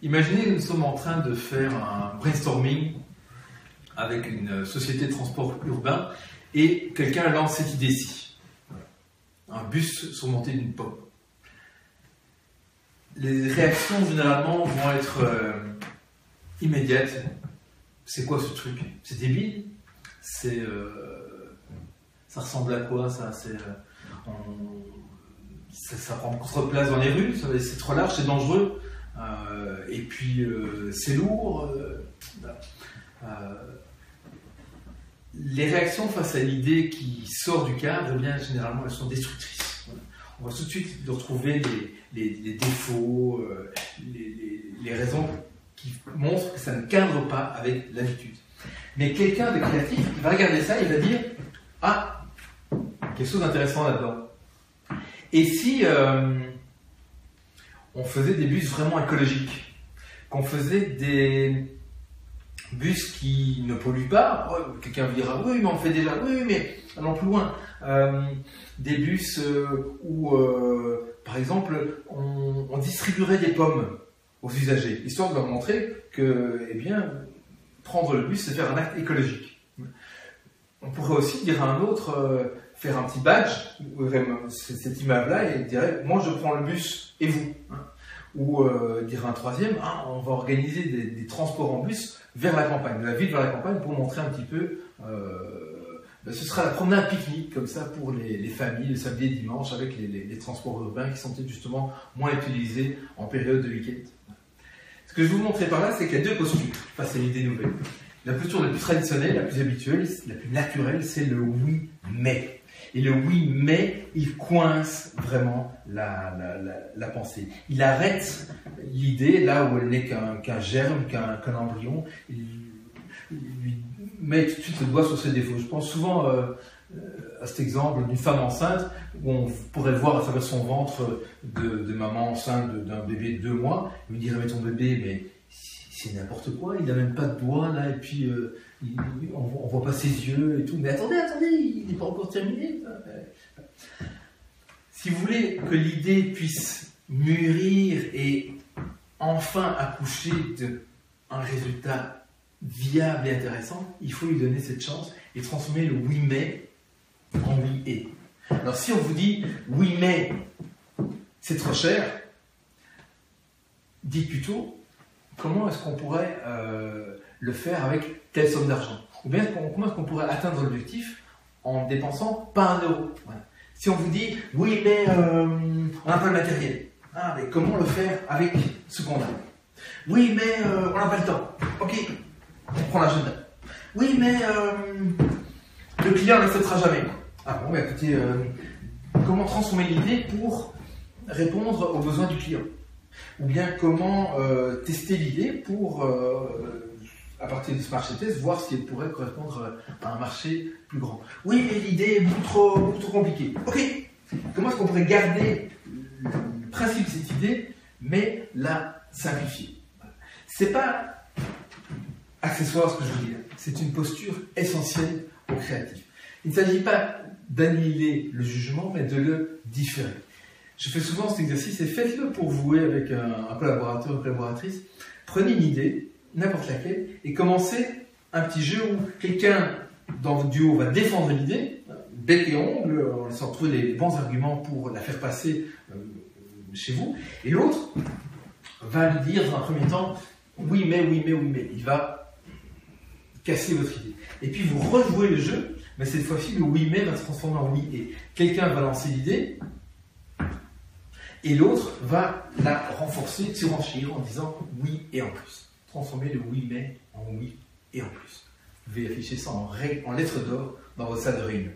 Imaginez que nous sommes en train de faire un brainstorming avec une société de transport urbain et quelqu'un lance cette idée-ci. Un bus surmonté d'une pomme. Les réactions généralement vont être immédiates. C'est quoi ce truc? C'est débile? Ça ressemble à quoi ça? Ça prend contre-place dans les rues, c'est trop large, c'est dangereux, et puis c'est lourd. Les réactions face à l'idée qui sort du cadre, eh bien, généralement, elles sont destructrices. Voilà. On va tout de suite retrouver les défauts, les raisons qui montrent que ça ne cadre pas avec l'habitude. Mais quelqu'un de créatif, il va regarder ça et il va dire « Ah, quelque chose d'intéressant là-dedans. » Et si on faisait des bus vraiment écologiques, qu'on faisait des bus qui ne polluent pas, quelqu'un vous dira oui mais on fait déjà, oui mais allons plus loin, des bus où par exemple on distribuerait des pommes aux usagers, histoire de leur montrer que eh bien, prendre le bus c'est faire un acte écologique. On pourrait aussi dire à un autre, faire un petit badge, cet immeuble-là, et dirait moi je prends le bus et vous. Ou dire un troisième, on va organiser des transports en bus vers la campagne, de la ville vers la campagne, pour montrer un petit peu, ce sera la promenade pique-nique, comme ça, pour les familles, le samedi et le dimanche, avec les transports urbains qui sont peut-être justement moins utilisés en période de week-end. Ce que je vais vous montrer par là, c'est qu'il y a deux postures face à l'idée nouvelle. La posture la plus traditionnelle, la plus habituelle, la plus naturelle, c'est le oui, mais. Et le oui, mais, il coince vraiment la pensée. Il arrête l'idée là où elle n'est qu'un germe, qu'un embryon. Il lui met tout de suite le doigt sur ses défauts. Je pense souvent à cet exemple d'une femme enceinte où on pourrait voir à travers son ventre de maman enceinte d'un bébé de 2 mois. Il me dirait mais ton bébé, mais c'est n'importe quoi, il n'a même pas de doigts là, et puis on voit pas ses yeux et tout. Mais attendez, il n'est pas encore terminé. Si vous voulez que l'idée puisse mûrir et enfin accoucher d'un résultat viable et intéressant, il faut lui donner cette chance et transformer le oui mais en oui et. Alors si on vous dit oui mais c'est trop cher, dites plutôt comment est-ce qu'on pourrait le faire avec telle somme d'argent, ou bien comment est-ce qu'on pourrait atteindre l'objectif en dépensant pas 1 euro. Voilà. Si on vous dit oui mais on n'a pas le matériel, mais comment le faire avec ce qu'on a? Oui mais on n'a pas le temps. Ok, on prend l'agenda. Oui mais le client ne l'acceptera jamais. Bon, écoutez, comment transformer l'idée pour répondre aux besoins du client? Ou bien comment tester l'idée pour, à partir de ce marché test, voir si elle pourrait correspondre à un marché plus grand. Oui, mais l'idée est beaucoup trop compliquée. Ok, comment est-ce qu'on pourrait garder le principe de cette idée, mais la simplifier? C'est pas accessoire ce que je veux dire, c'est une posture essentielle au créatif. Il ne s'agit pas d'annihiler le jugement, mais de le différer. Je fais souvent cet exercice et faites-le pour vous et avec un collaborateur ou une collaboratrice. Prenez une idée, n'importe laquelle, et commencez un petit jeu où quelqu'un dans votre duo va défendre l'idée, bec et ongle, en laissant trouver les bons arguments pour la faire passer chez vous, et l'autre va lui dire dans un premier temps oui mais. Il va casser votre idée. Et puis vous rejouez le jeu, mais cette fois-ci le oui mais va se transformer en oui et. Quelqu'un va lancer l'idée, et l'autre va la renforcer, surenchir en disant oui et en plus. Transformer le oui mais en oui et en plus. Vous pouvez afficher ça en lettres d'or dans votre salle de réunion.